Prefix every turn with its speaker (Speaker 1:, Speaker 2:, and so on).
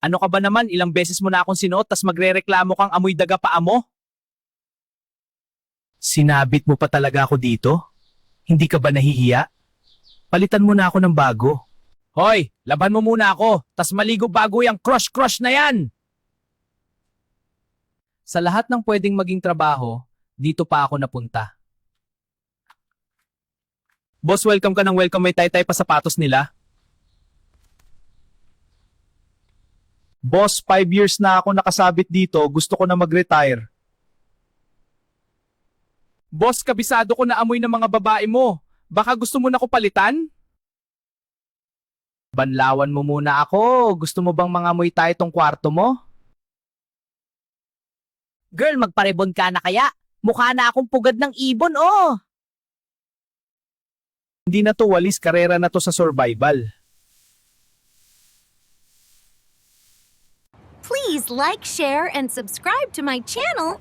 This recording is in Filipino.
Speaker 1: Ano ka ba naman, ilang beses mo na akong sinuot tas magrereklamo kang amoy daga paa mo? Sinabit mo pa talaga ako dito? Hindi ka ba nahihiya? Palitan mo na ako ng bago. Hoy, laban mo muna ako, tas maligo bago yung crush-crush na yan! Sa lahat ng pwedeng maging trabaho, dito pa ako napunta. Boss, welcome ka ng welcome, may tay-tay pa sapatos nila. Boss, 5 years na ako nakasabit dito, gusto ko na mag-retire. Boss, kabisado ko na amoy ng mga babae mo. Baka gusto mo na ko palitan? Banlawan mo muna ako. Gusto mo bang mangamoy tayo tong kwarto mo?
Speaker 2: Girl, magparebon ka na kaya? Mukha na akong pugad ng ibon, oh!
Speaker 1: Hindi na to walis, karera na to sa survival.
Speaker 3: Please like, share, and subscribe to my channel,